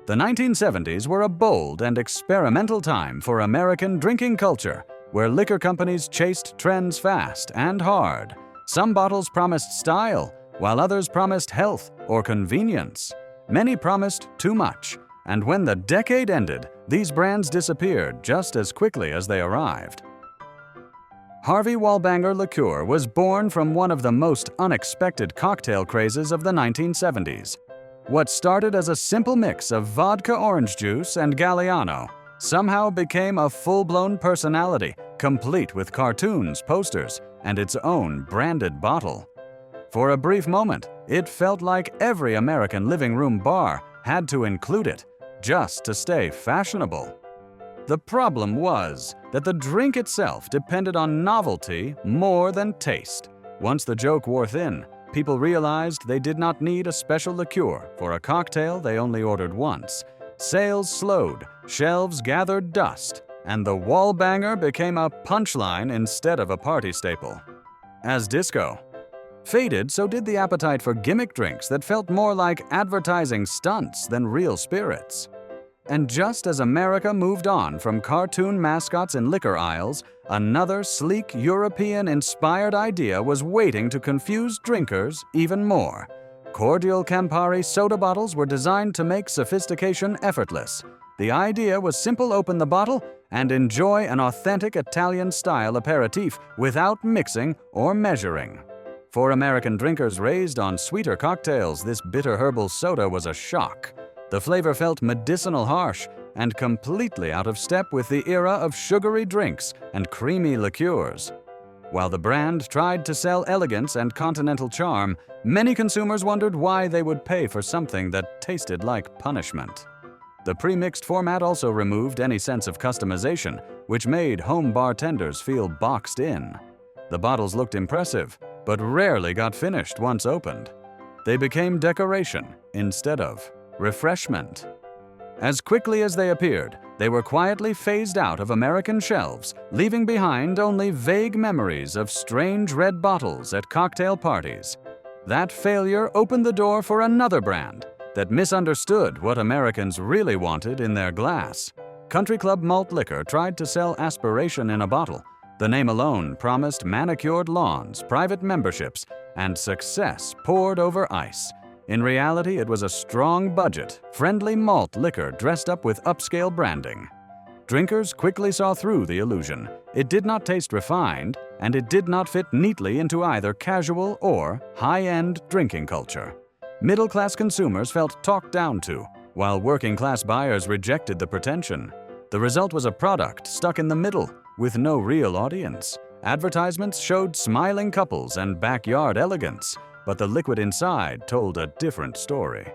The 1970s were a bold and experimental time for American drinking culture, where liquor companies chased trends fast and hard. Some bottles promised style, while others promised health or convenience. Many promised too much, and when the decade ended, these brands disappeared just as quickly as they arrived. Harvey Wallbanger liqueur was born from one of the most unexpected cocktail crazes of the 1970s. What started as a simple mix of vodka orange juice and Galliano somehow became a full-blown personality, complete with cartoons, posters, and its own branded bottle. For a brief moment, it felt like every American living room bar had to include it, just to stay fashionable. The problem was that the drink itself depended on novelty more than taste. Once the joke wore thin, people realized they did not need a special liqueur for a cocktail they only ordered once. Sales slowed, shelves gathered dust, and the Wallbanger became a punchline instead of a party staple. As disco faded, so did the appetite for gimmick drinks that felt more like advertising stunts than real spirits. And just as America moved on from cartoon mascots in liquor aisles, another sleek European-inspired idea was waiting to confuse drinkers even more. Cordial Campari soda bottles were designed to make sophistication effortless. The idea was simple: open the bottle and enjoy an authentic Italian-style aperitif without mixing or measuring. For American drinkers raised on sweeter cocktails, this bitter herbal soda was a shock. The flavor felt medicinal harsh and completely out of step with the era of sugary drinks and creamy liqueurs. While the brand tried to sell elegance and continental charm, many consumers wondered why they would pay for something that tasted like punishment. The pre-mixed format also removed any sense of customization, which made home bartenders feel boxed in. The bottles looked impressive, but rarely got finished once opened. They became decoration instead of refreshment. As quickly as they appeared, they were quietly phased out of American shelves, leaving behind only vague memories of strange red bottles at cocktail parties. That failure opened the door for another brand that misunderstood what Americans really wanted in their glass. Country Club Malt Liquor tried to sell aspiration in a bottle. The name alone promised manicured lawns, private memberships, and success poured over ice. In reality, it was a strong budget, friendly malt liquor dressed up with upscale branding. Drinkers quickly saw through the illusion. It did not taste refined, and it did not fit neatly into either casual or high-end drinking culture. Middle-class consumers felt talked down to, while working-class buyers rejected the pretension. The result was a product stuck in the middle, with no real audience. Advertisements showed smiling couples and backyard elegance, but the liquid inside told a different story.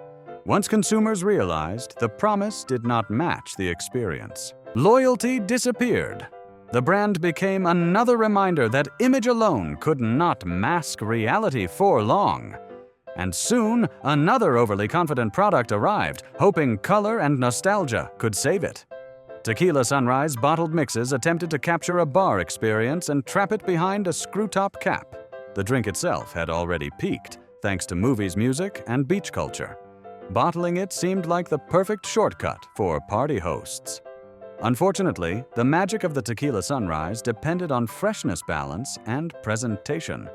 Once consumers realized the promise did not match the experience, loyalty disappeared. The brand became another reminder that image alone could not mask reality for long. And soon, another overly confident product arrived, hoping color and nostalgia could save it. Tequila Sunrise bottled mixes attempted to capture a bar experience and trap it behind a screw-top cap. The drink itself had already peaked, thanks to movies, music, and beach culture. Bottling it seemed like the perfect shortcut for party hosts. Unfortunately, the magic of the Tequila Sunrise depended on freshness balance and presentation.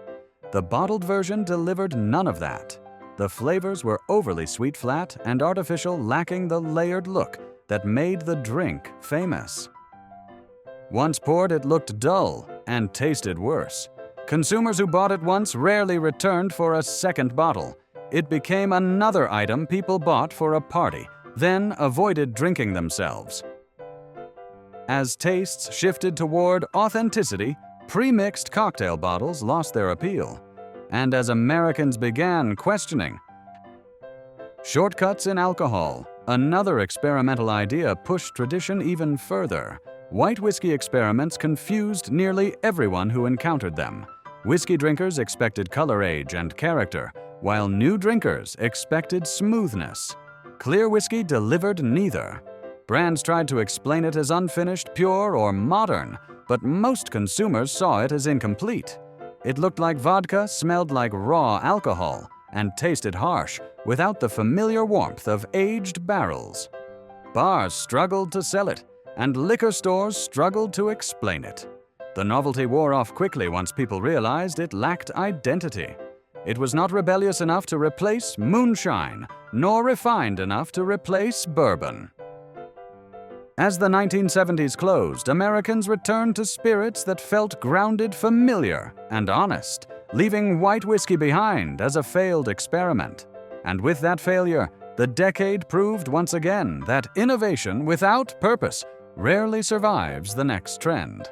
The bottled version delivered none of that. The flavors were overly sweet flat and artificial, lacking the layered look that made the drink famous. Once poured, it looked dull and tasted worse. Consumers who bought it once rarely returned for a second bottle. It became another item people bought for a party, then avoided drinking themselves. As tastes shifted toward authenticity, pre-mixed cocktail bottles lost their appeal. And as Americans began questioning shortcuts in alcohol, another experimental idea pushed tradition even further. White whiskey experiments confused nearly everyone who encountered them. Whiskey drinkers expected color, age, and character, while new drinkers expected smoothness. Clear whiskey delivered neither. Brands tried to explain it as unfinished, pure, or modern, but most consumers saw it as incomplete. It looked like vodka, smelled like raw alcohol, and tasted harsh, without the familiar warmth of aged barrels. bars struggled to sell it, and liquor stores struggled to explain it. The novelty wore off quickly once people realized it lacked identity. It was not rebellious enough to replace moonshine, nor refined enough to replace bourbon. As the 1970s closed, Americans returned to spirits that felt grounded, familiar, and honest, leaving white whiskey behind as a failed experiment. And with that failure, the decade proved once again that innovation without purpose rarely survives the next trend.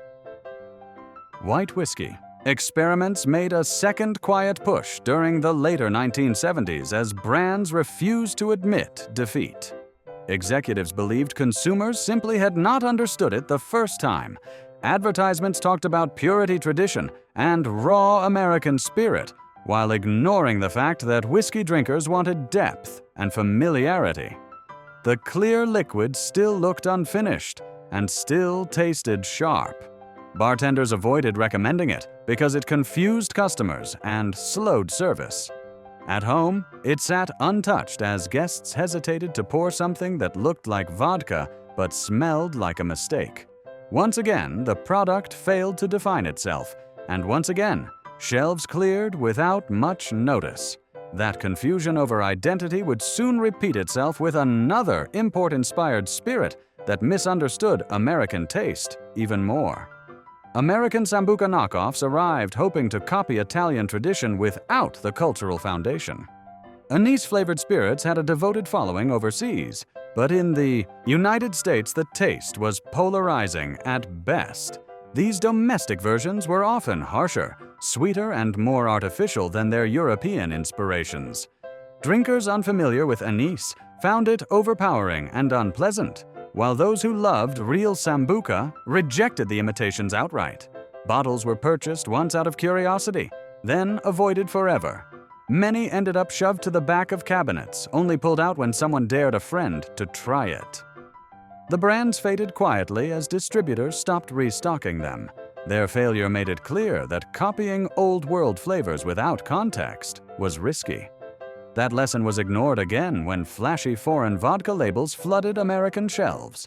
White whiskey. Experiments made a second quiet push during the later 1970s as brands refused to admit defeat. Executives believed consumers simply had not understood it the first time. Advertisements talked about purity, tradition, and raw American spirit, while ignoring the fact that whiskey drinkers wanted depth and familiarity. The clear liquid still looked unfinished and still tasted sharp. Bartenders avoided recommending it because it confused customers and slowed service. At home, it sat untouched as guests hesitated to pour something that looked like vodka but smelled like a mistake. Once again, the product failed to define itself, and once again, shelves cleared without much notice. That confusion over identity would soon repeat itself with another import-inspired spirit that misunderstood American taste even more. American Sambuca knockoffs arrived hoping to copy Italian tradition without the cultural foundation. Anise-flavored spirits had a devoted following overseas, but in the United States the taste was polarizing at best. These domestic versions were often harsher, sweeter, and more artificial than their European inspirations. Drinkers unfamiliar with anise found it overpowering and unpleasant, while those who loved real Sambuca rejected the imitations outright. Bottles were purchased once out of curiosity, then avoided forever. Many ended up shoved to the back of cabinets, only pulled out when someone dared a friend to try it. The brands faded quietly as distributors stopped restocking them. Their failure made it clear that copying old-world flavors without context was risky. That lesson was ignored again when flashy foreign vodka labels flooded American shelves.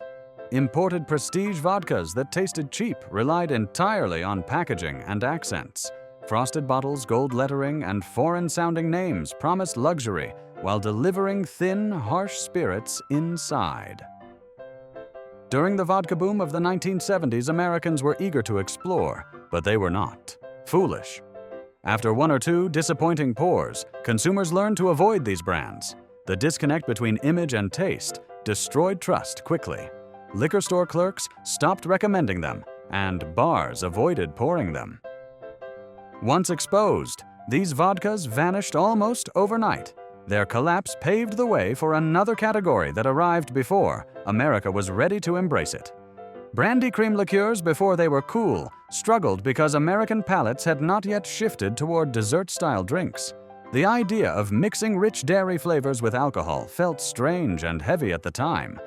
Imported prestige vodkas that tasted cheap relied entirely on packaging and accents. Frosted bottles, gold lettering, and foreign-sounding names promised luxury while delivering thin, harsh spirits inside. During the vodka boom of the 1970s, Americans were eager to explore, but they were not. Foolish. After one or two disappointing pours, consumers learned to avoid these brands. The disconnect between image and taste destroyed trust quickly. Liquor store clerks stopped recommending them, and bars avoided pouring them. Once exposed, these vodkas vanished almost overnight. Their collapse paved the way for another category that arrived before America was ready to embrace it. Brandy cream liqueurs, before they were cool, struggled because American palates had not yet shifted toward dessert-style drinks. The idea of mixing rich dairy flavors with alcohol felt strange and heavy at the time.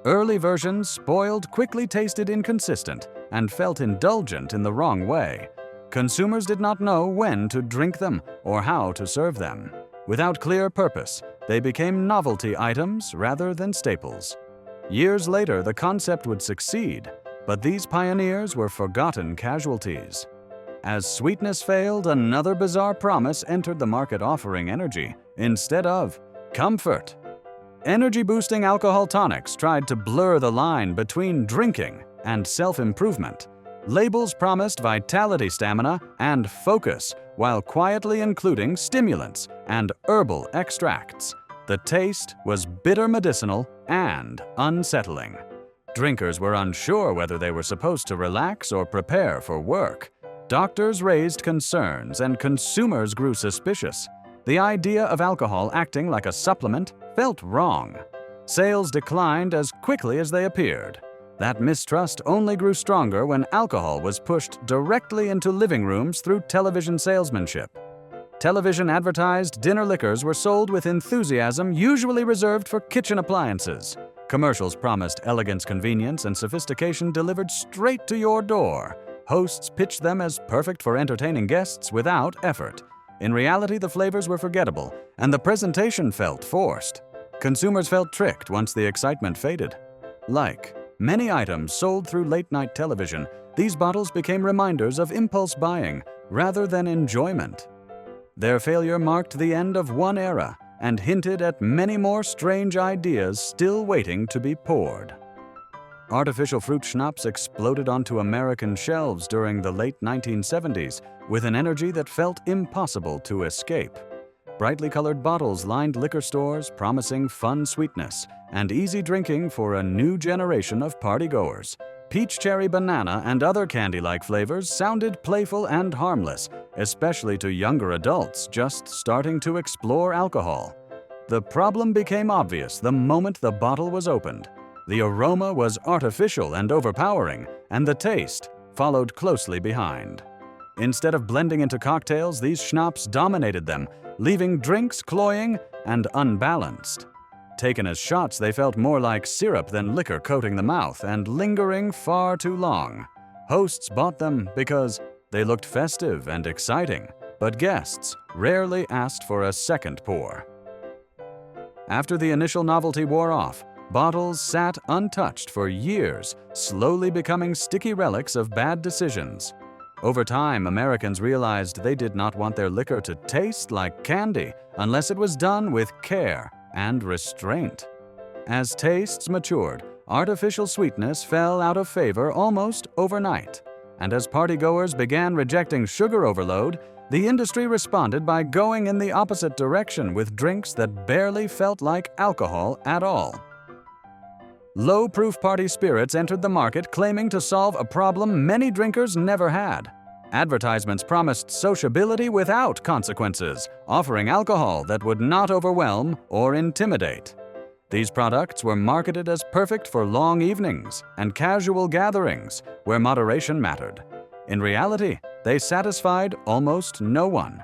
Early versions, spoiled, quickly tasted inconsistent and felt indulgent in the wrong way. Consumers did not know when to drink them or how to serve them. Without clear purpose, they became novelty items rather than staples. Years later, the concept would succeed, but these pioneers were forgotten casualties. As sweetness failed, another bizarre promise entered the market offering energy instead of comfort. Energy-boosting alcohol tonics tried to blur the line between drinking and self-improvement. Labels promised vitality, stamina, and focus, while quietly including stimulants and herbal extracts. The taste was bitter medicinal and unsettling. Drinkers were unsure whether they were supposed to relax or prepare for work. Doctors raised concerns and consumers grew suspicious. The idea of alcohol acting like a supplement felt wrong. Sales declined as quickly as they appeared. That mistrust only grew stronger when alcohol was pushed directly into living rooms through television salesmanship. Television advertised dinner liquors were sold with enthusiasm usually reserved for kitchen appliances. Commercials promised elegance, convenience, and sophistication delivered straight to your door. Hosts pitched them as perfect for entertaining guests without effort. In reality, the flavors were forgettable, and the presentation felt forced. Consumers felt tricked once the excitement faded. Like many items sold through late-night television, these bottles became reminders of impulse buying rather than enjoyment. Their failure marked the end of one era and hinted at many more strange ideas still waiting to be poured. Artificial fruit schnapps exploded onto American shelves during the late 1970s with an energy that felt impossible to escape. Brightly colored bottles lined liquor stores, promising fun sweetness and easy drinking for a new generation of partygoers. Peach cherry banana and other candy-like flavors sounded playful and harmless, especially to younger adults just starting to explore alcohol. The problem became obvious the moment the bottle was opened. The aroma was artificial and overpowering, and the taste followed closely behind. Instead of blending into cocktails, these schnapps dominated them, leaving drinks cloying and unbalanced. Taken as shots, they felt more like syrup than liquor coating the mouth and lingering far too long. Hosts bought them because they looked festive and exciting, but guests rarely asked for a second pour. After the initial novelty wore off, bottles sat untouched for years, slowly becoming sticky relics of bad decisions. Over time, Americans realized they did not want their liquor to taste like candy unless it was done with care and restraint. As tastes matured, artificial sweetness fell out of favor almost overnight. And as partygoers began rejecting sugar overload, the industry responded by going in the opposite direction with drinks that barely felt like alcohol at all. Low-proof party spirits entered the market claiming to solve a problem many drinkers never had. Advertisements promised sociability without consequences, offering alcohol that would not overwhelm or intimidate. These products were marketed as perfect for long evenings and casual gatherings where moderation mattered. In reality, they satisfied almost no one.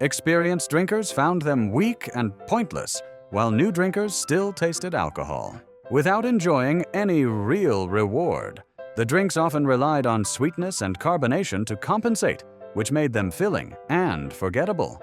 Experienced drinkers found them weak and pointless, while new drinkers still tasted alcohol without enjoying any real reward. The drinks often relied on sweetness and carbonation to compensate, which made them filling and forgettable.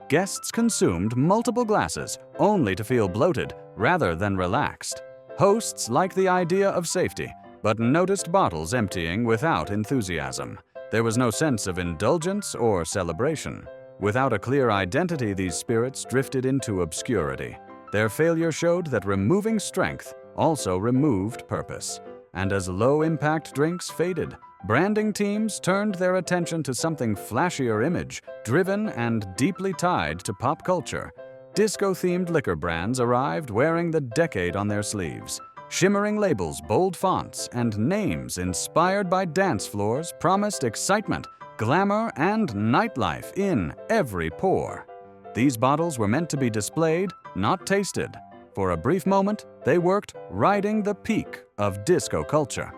Guests consumed multiple glasses only to feel bloated rather than relaxed. Hosts liked the idea of safety, but noticed bottles emptying without enthusiasm. There was no sense of indulgence or celebration. Without a clear identity, these spirits drifted into obscurity. Their failure showed that removing strength also removed purpose. And as low-impact drinks faded, branding teams turned their attention to something flashier image, driven and deeply tied to pop culture. Disco-themed liquor brands arrived wearing the decade on their sleeves. Shimmering labels, bold fonts, and names inspired by dance floors promised excitement, glamour, and nightlife in every pour. These bottles were meant to be displayed, not tasted. For a brief moment, they worked riding the peak of disco culture.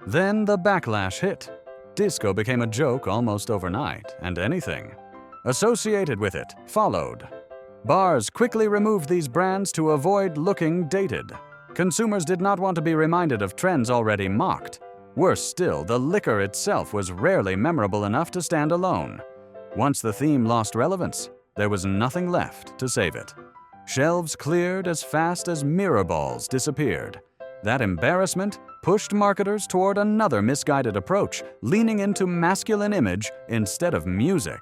Then the backlash hit. Disco became a joke almost overnight, and anything associated with it followed. Bars quickly removed these brands to avoid looking dated. Consumers did not want to be reminded of trends already mocked. Worse still, the liquor itself was rarely memorable enough to stand alone. Once the theme lost relevance, there was nothing left to save it. Shelves cleared as fast as mirror balls disappeared. That embarrassment pushed marketers toward another misguided approach, leaning into masculine image instead of music.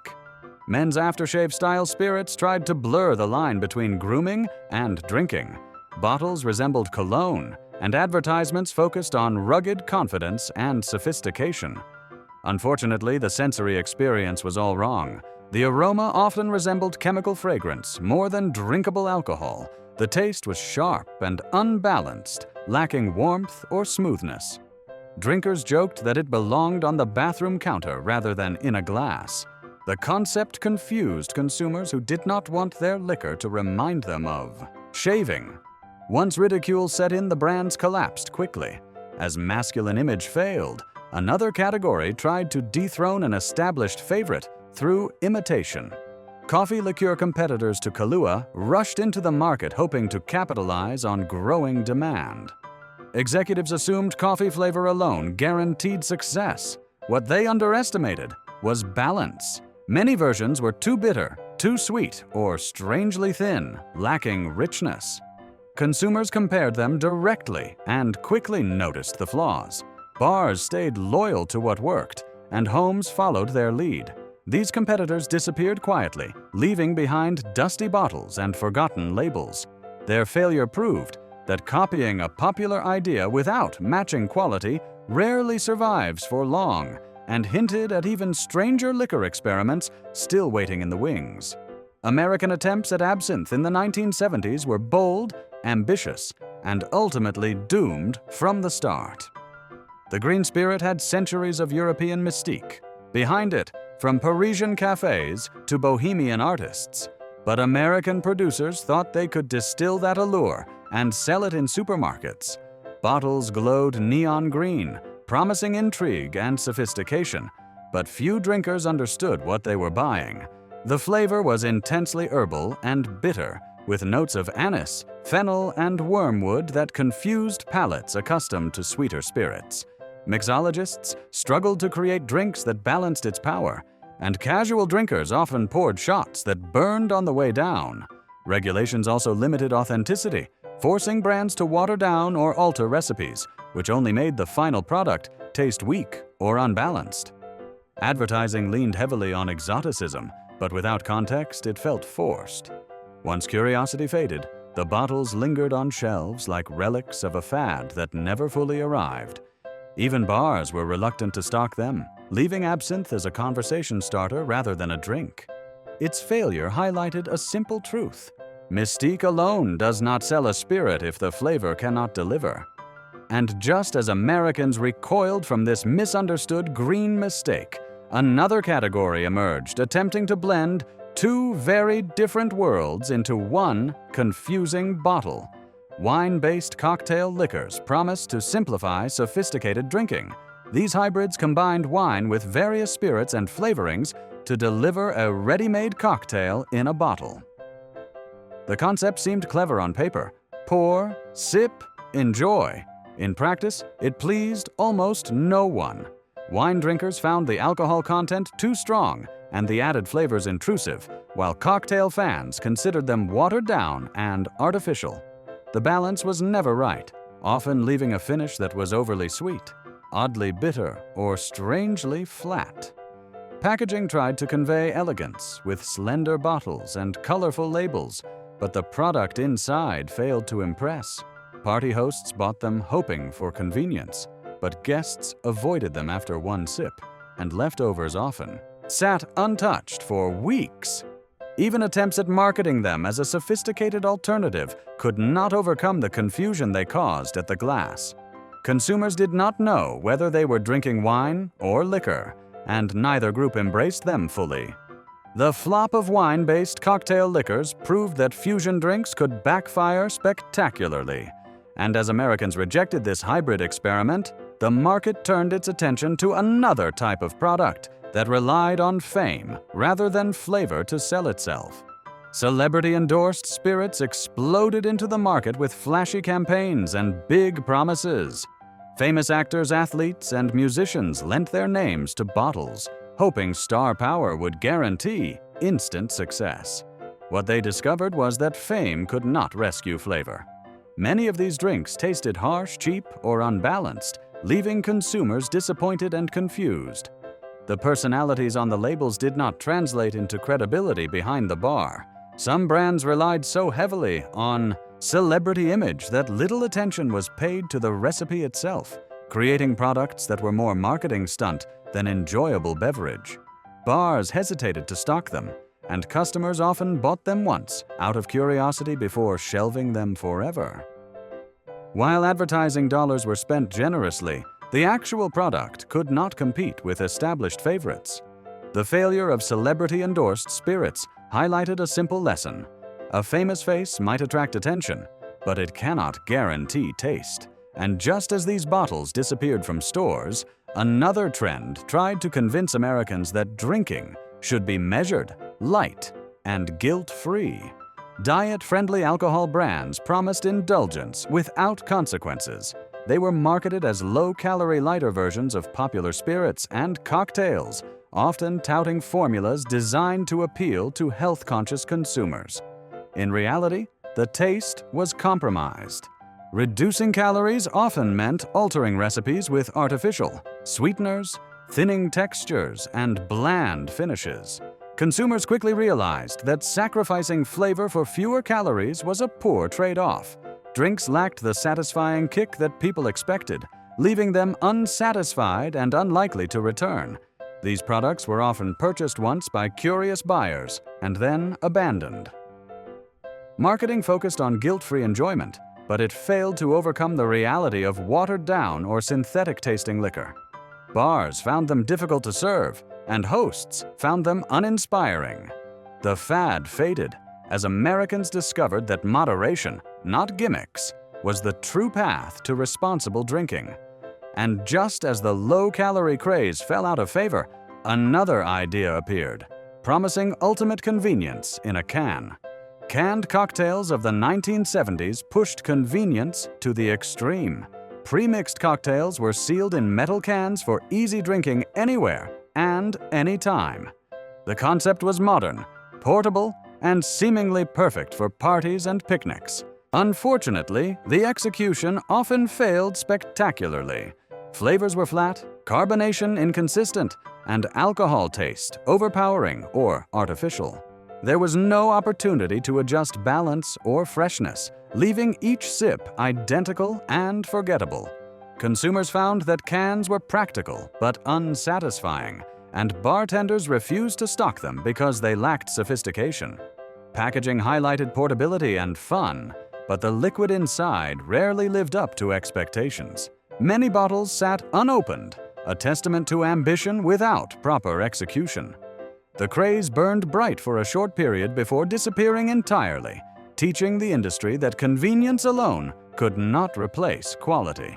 Men's aftershave-style spirits tried to blur the line between grooming and drinking. Bottles resembled cologne, and advertisements focused on rugged confidence and sophistication. Unfortunately, the sensory experience was all wrong. The aroma often resembled chemical fragrance more than drinkable alcohol. The taste was sharp and unbalanced, lacking warmth or smoothness. Drinkers joked that it belonged on the bathroom counter rather than in a glass. The concept confused consumers who did not want their liquor to remind them of shaving. Once ridicule set in, the brands collapsed quickly. As masculine image failed, another category tried to dethrone an established favorite through imitation. Coffee liqueur competitors to Kahlua rushed into the market hoping to capitalize on growing demand. Executives assumed coffee flavor alone guaranteed success. What they underestimated was balance. Many versions were too bitter, too sweet, or strangely thin, lacking richness. Consumers compared them directly and quickly noticed the flaws. Bars stayed loyal to what worked, and homes followed their lead. These competitors disappeared quietly, leaving behind dusty bottles and forgotten labels. Their failure proved that copying a popular idea without matching quality rarely survives for long, and hinted at even stranger liquor experiments still waiting in the wings. American attempts at absinthe in the 1970s were bold, ambitious, and ultimately doomed from the start. The green spirit had centuries of European mystique behind it, from Parisian cafes to bohemian artists. But American producers thought they could distill that allure and sell it in supermarkets. Bottles glowed neon green, promising intrigue and sophistication, but few drinkers understood what they were buying. The flavor was intensely herbal and bitter, with notes of anise, fennel, and wormwood that confused palates accustomed to sweeter spirits. Mixologists struggled to create drinks that balanced its power, and casual drinkers often poured shots that burned on the way down. Regulations also limited authenticity, forcing brands to water down or alter recipes, which only made the final product taste weak or unbalanced. Advertising leaned heavily on exoticism, but without context, it felt forced. Once curiosity faded, the bottles lingered on shelves like relics of a fad that never fully arrived. Even bars were reluctant to stock them, leaving absinthe as a conversation starter rather than a drink. Its failure highlighted a simple truth: mystique alone does not sell a spirit if the flavor cannot deliver. And just as Americans recoiled from this misunderstood green mistake, another category emerged, attempting to blend two very different worlds into one confusing bottle. Wine-based cocktail liquors promised to simplify sophisticated drinking. These hybrids combined wine with various spirits and flavorings to deliver a ready-made cocktail in a bottle. The concept seemed clever on paper: pour, sip, enjoy. In practice, it pleased almost no one. Wine drinkers found the alcohol content too strong and the added flavors intrusive, while cocktail fans considered them watered down and artificial. The balance was never right, often leaving a finish that was overly sweet, oddly bitter, or strangely flat. Packaging tried to convey elegance with slender bottles and colorful labels, but the product inside failed to impress. Party hosts bought them hoping for convenience, but guests avoided them after one sip, and leftovers often sat untouched for weeks. Even attempts at marketing them as a sophisticated alternative could not overcome the confusion they caused at the glass. Consumers did not know whether they were drinking wine or liquor, and neither group embraced them fully. The flop of wine-based cocktail liquors proved that fusion drinks could backfire spectacularly. And as Americans rejected this hybrid experiment, the market turned its attention to another type of product that relied on fame rather than flavor to sell itself. Celebrity-endorsed spirits exploded into the market with flashy campaigns and big promises. Famous actors, athletes, and musicians lent their names to bottles, hoping star power would guarantee instant success. What they discovered was that fame could not rescue flavor. Many of these drinks tasted harsh, cheap, or unbalanced, leaving consumers disappointed and confused. The personalities on the labels did not translate into credibility behind the bar. Some brands relied so heavily on celebrity image that little attention was paid to the recipe itself, creating products that were more marketing stunt than enjoyable beverage. Bars hesitated to stock them, and customers often bought them once out of curiosity before shelving them forever. While advertising dollars were spent generously, the actual product could not compete with established favorites. The failure of celebrity-endorsed spirits highlighted a simple lesson: a famous face might attract attention, but it cannot guarantee taste. And just as these bottles disappeared from stores, another trend tried to convince Americans that drinking should be measured, light, and guilt-free. Diet-friendly alcohol brands promised indulgence without consequences. They were marketed as low-calorie lighter versions of popular spirits and cocktails, often touting formulas designed to appeal to health-conscious consumers. In reality, the taste was compromised. Reducing calories often meant altering recipes with artificial sweeteners, thinning textures, and bland finishes. Consumers quickly realized that sacrificing flavor for fewer calories was a poor trade-off. Drinks lacked the satisfying kick that people expected, leaving them unsatisfied and unlikely to return. These products were often purchased once by curious buyers and then abandoned. Marketing focused on guilt-free enjoyment, but it failed to overcome the reality of watered-down or synthetic-tasting liquor. Bars found them difficult to serve, and hosts found them uninspiring. The fad faded as Americans discovered that moderation, not gimmicks, was the true path to responsible drinking. And just as the low-calorie craze fell out of favor, another idea appeared, promising ultimate convenience in a can. Canned cocktails of the 1970s pushed convenience to the extreme. Pre-mixed cocktails were sealed in metal cans for easy drinking anywhere and anytime. The concept was modern, portable, and seemingly perfect for parties and picnics. Unfortunately, the execution often failed spectacularly. Flavors were flat, carbonation inconsistent, and alcohol taste overpowering or artificial. There was no opportunity to adjust balance or freshness, leaving each sip identical and forgettable. Consumers found that cans were practical but unsatisfying, and bartenders refused to stock them because they lacked sophistication. Packaging highlighted portability and fun, but the liquid inside rarely lived up to expectations. Many bottles sat unopened, a testament to ambition without proper execution. The craze burned bright for a short period before disappearing entirely, teaching the industry that convenience alone could not replace quality.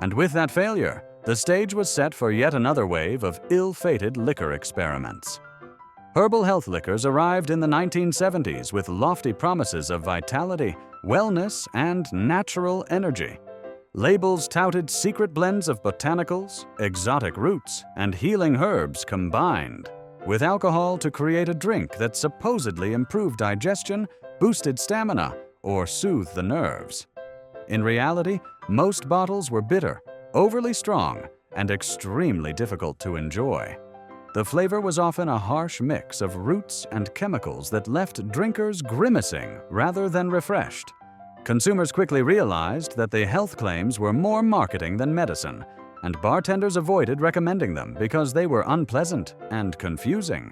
And with that failure, the stage was set for yet another wave of ill-fated liquor experiments. Herbal health liquors arrived in the 1970s with lofty promises of vitality, wellness, and natural energy. Labels touted secret blends of botanicals, exotic roots, and healing herbs combined with alcohol to create a drink that supposedly improved digestion, boosted stamina, or soothed the nerves. In reality, most bottles were bitter, overly strong, and extremely difficult to enjoy. The flavor was often a harsh mix of roots and chemicals that left drinkers grimacing rather than refreshed. Consumers quickly realized that the health claims were more marketing than medicine, and bartenders avoided recommending them because they were unpleasant and confusing.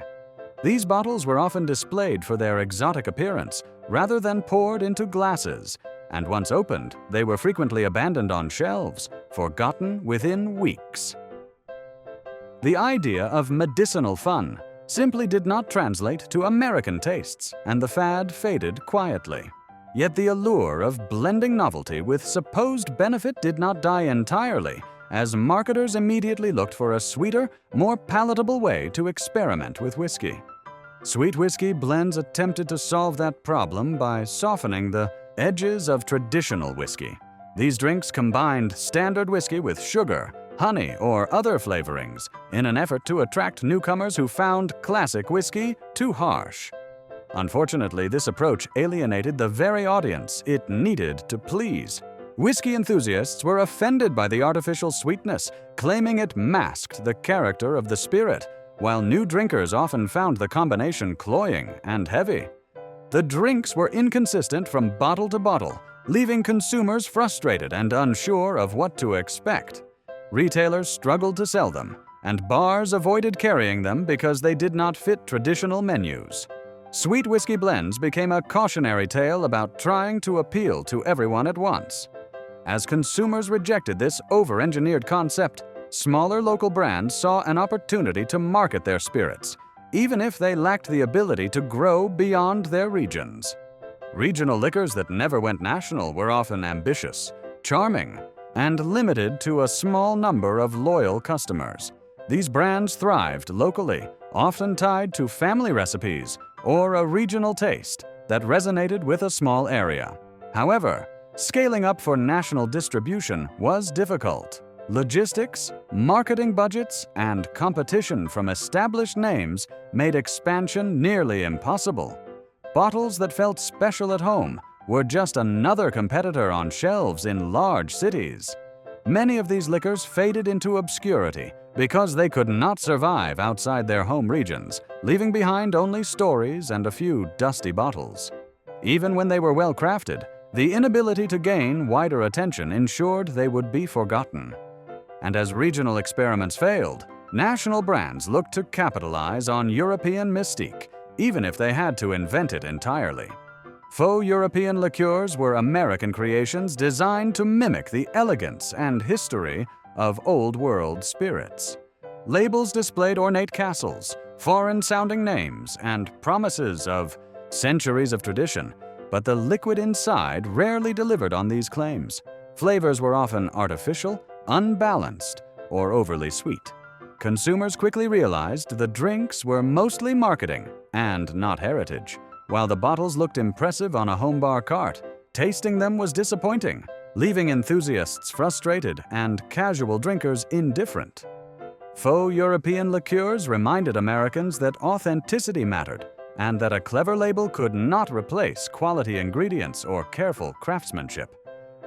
These bottles were often displayed for their exotic appearance rather than poured into glasses, and once opened, they were frequently abandoned on shelves, forgotten within weeks. The idea of medicinal fun simply did not translate to American tastes, and the fad faded quietly. Yet the allure of blending novelty with supposed benefit did not die entirely, as marketers immediately looked for a sweeter, more palatable way to experiment with whiskey. Sweet whiskey blends attempted to solve that problem by softening the edges of traditional whiskey. These drinks combined standard whiskey with sugar, honey, or other flavorings in an effort to attract newcomers who found classic whiskey too harsh. Unfortunately, this approach alienated the very audience it needed to please. Whiskey enthusiasts were offended by the artificial sweetness, claiming it masked the character of the spirit, while new drinkers often found the combination cloying and heavy. The drinks were inconsistent from bottle to bottle, leaving consumers frustrated and unsure of what to expect. Retailers struggled to sell them, and bars avoided carrying them because they did not fit traditional menus. Sweet whiskey blends became a cautionary tale about trying to appeal to everyone at once. As consumers rejected this over-engineered concept, smaller local brands saw an opportunity to market their spirits, even if they lacked the ability to grow beyond their regions. Regional liquors that never went national were often ambitious, charming, and limited to a small number of loyal customers. These brands thrived locally, often tied to family recipes or a regional taste that resonated with a small area. However, scaling up for national distribution was difficult. Logistics, marketing budgets, and competition from established names made expansion nearly impossible. Bottles that felt special at home were just another competitor on shelves in large cities. Many of these liquors faded into obscurity because they could not survive outside their home regions, leaving behind only stories and a few dusty bottles. Even when they were well crafted, the inability to gain wider attention ensured they would be forgotten. And as regional experiments failed, national brands looked to capitalize on European mystique, even if they had to invent it entirely. Faux European liqueurs were American creations designed to mimic the elegance and history of Old World spirits. Labels displayed ornate castles, foreign-sounding names, and promises of centuries of tradition, but the liquid inside rarely delivered on these claims. Flavors were often artificial, unbalanced, or overly sweet. Consumers quickly realized the drinks were mostly marketing and not heritage. While the bottles looked impressive on a home bar cart, tasting them was disappointing, leaving enthusiasts frustrated and casual drinkers indifferent. Faux European liqueurs reminded Americans that authenticity mattered and that a clever label could not replace quality ingredients or careful craftsmanship.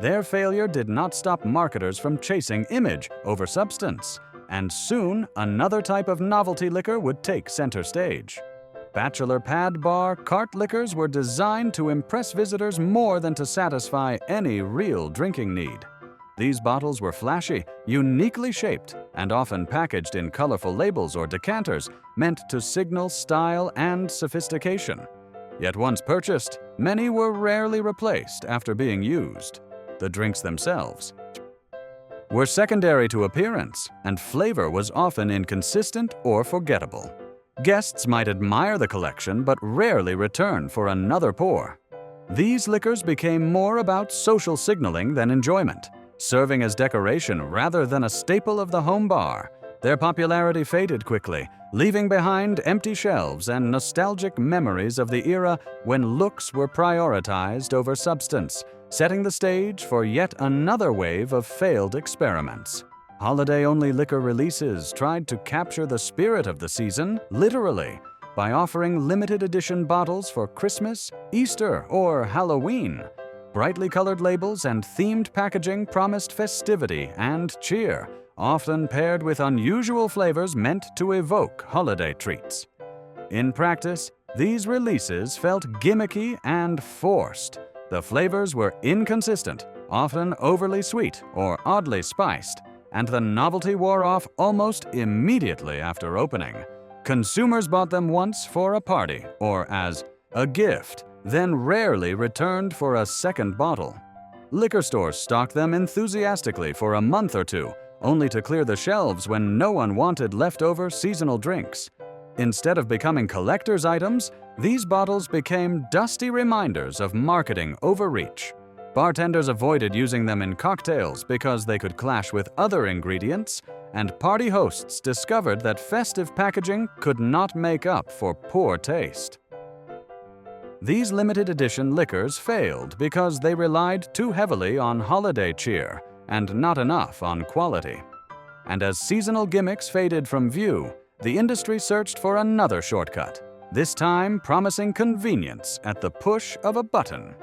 Their failure did not stop marketers from chasing image over substance, and soon another type of novelty liquor would take center stage. Bachelor pad bar cart liquors were designed to impress visitors more than to satisfy any real drinking need. These bottles were flashy, uniquely shaped, and often packaged in colorful labels or decanters meant to signal style and sophistication. Yet once purchased, many were rarely replaced after being used. The drinks themselves were secondary to appearance, and flavor was often inconsistent or forgettable. Guests might admire the collection but rarely return for another pour. These liquors became more about social signaling than enjoyment, serving as decoration rather than a staple of the home bar. Their popularity faded quickly, leaving behind empty shelves and nostalgic memories of the era when looks were prioritized over substance, setting the stage for yet another wave of failed experiments. Holiday-only liquor releases tried to capture the spirit of the season, literally, by offering limited edition bottles for Christmas, Easter, or Halloween. Brightly colored labels and themed packaging promised festivity and cheer, often paired with unusual flavors meant to evoke holiday treats. In practice, these releases felt gimmicky and forced. The flavors were inconsistent, often overly sweet or oddly spiced, and the novelty wore off almost immediately after opening. Consumers bought them once for a party or as a gift, then rarely returned for a second bottle. Liquor stores stocked them enthusiastically for a month or two, only to clear the shelves when no one wanted leftover seasonal drinks. Instead of becoming collector's items, these bottles became dusty reminders of marketing overreach. Bartenders avoided using them in cocktails because they could clash with other ingredients, and party hosts discovered that festive packaging could not make up for poor taste. These limited edition liquors failed because they relied too heavily on holiday cheer and not enough on quality. And as seasonal gimmicks faded from view, the industry searched for another shortcut, this time promising convenience at the push of a button.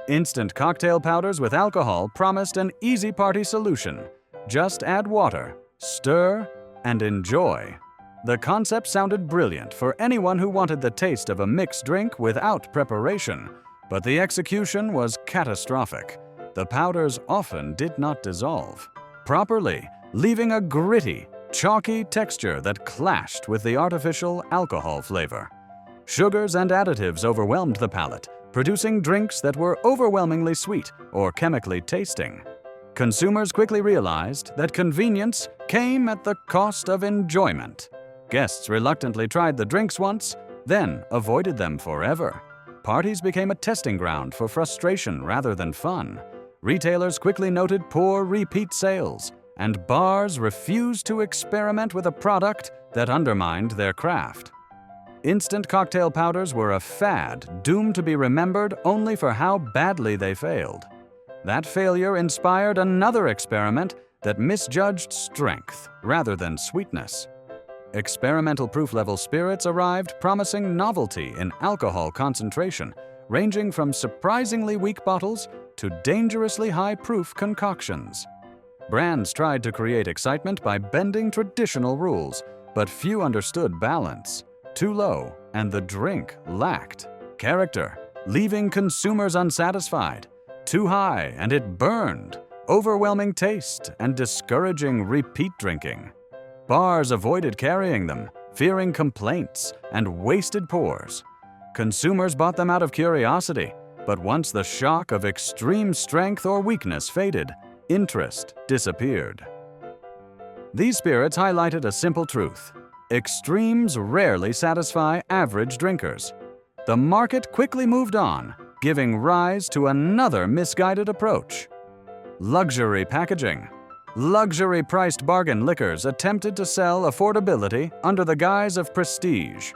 Instant cocktail powders with alcohol promised an easy party solution. Just add water, stir, and enjoy. The concept sounded brilliant for anyone who wanted the taste of a mixed drink without preparation, but the execution was catastrophic. The powders often did not dissolve properly, leaving a gritty, chalky texture that clashed with the artificial alcohol flavor. Sugars and additives overwhelmed the palate, producing drinks that were overwhelmingly sweet or chemically tasting. Consumers quickly realized that convenience came at the cost of enjoyment. Guests reluctantly tried the drinks once, then avoided them forever. Parties became a testing ground for frustration rather than fun. Retailers quickly noted poor repeat sales, and bars refused to experiment with a product that undermined their craft. Instant cocktail powders were a fad doomed to be remembered only for how badly they failed. That failure inspired another experiment that misjudged strength rather than sweetness. Experimental proof-level spirits arrived promising novelty in alcohol concentration, ranging from surprisingly weak bottles to dangerously high-proof concoctions. Brands tried to create excitement by bending traditional rules, but few understood balance. Too low, and the drink lacked character, leaving consumers unsatisfied. Too high, and it burned, overwhelming taste and discouraging repeat drinking. Bars avoided carrying them, fearing complaints and wasted pours. Consumers bought them out of curiosity, but once the shock of extreme strength or weakness faded, interest disappeared. These spirits highlighted a simple truth: extremes rarely satisfy average drinkers. The market quickly moved on, giving rise to another misguided approach: luxury packaging. Luxury-priced bargain liquors attempted to sell affordability under the guise of prestige.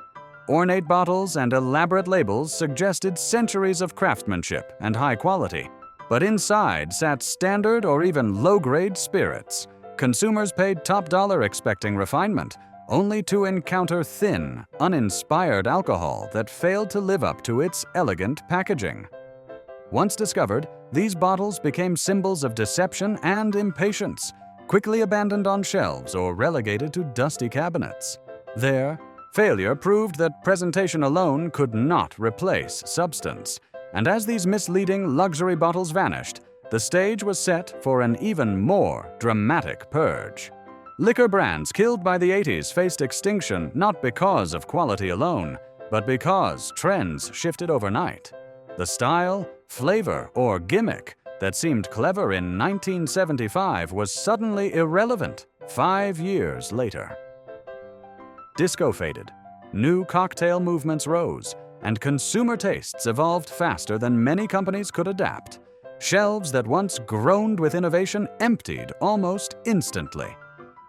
Ornate bottles and elaborate labels suggested centuries of craftsmanship and high quality, but inside sat standard or even low-grade spirits. Consumers paid top dollar expecting refinement, only to encounter thin, uninspired alcohol that failed to live up to its elegant packaging. Once discovered, these bottles became symbols of deception and impatience, quickly abandoned on shelves or relegated to dusty cabinets. There, failure proved that presentation alone could not replace substance, and as these misleading luxury bottles vanished, the stage was set for an even more dramatic purge. Liquor brands killed by the 80s faced extinction not because of quality alone, but because trends shifted overnight. The style, flavor, or gimmick that seemed clever in 1975 was suddenly irrelevant 5 years later. Disco faded, new cocktail movements rose, and consumer tastes evolved faster than many companies could adapt. Shelves that once groaned with innovation emptied almost instantly.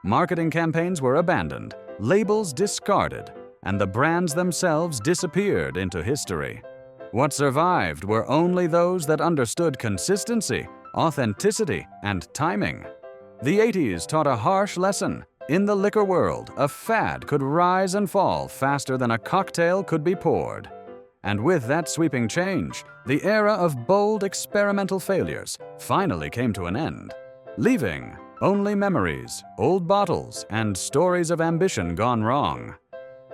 Marketing campaigns were abandoned, labels discarded, and the brands themselves disappeared into history. What survived were only those that understood consistency, authenticity, and timing. The 80s taught a harsh lesson. In the liquor world, a fad could rise and fall faster than a cocktail could be poured. And with that sweeping change, the era of bold experimental failures finally came to an end, leaving only memories, old bottles, and stories of ambition gone wrong.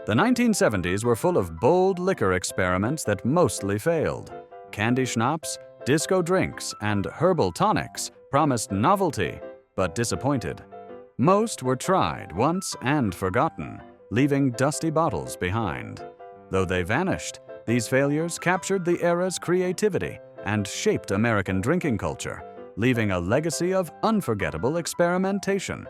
The 1970s were full of bold liquor experiments that mostly failed. Candy schnapps, disco drinks, and herbal tonics promised novelty, but disappointed. Most were tried once and forgotten, leaving dusty bottles behind. Though they vanished, these failures captured the era's creativity and shaped American drinking culture, leaving a legacy of unforgettable experimentation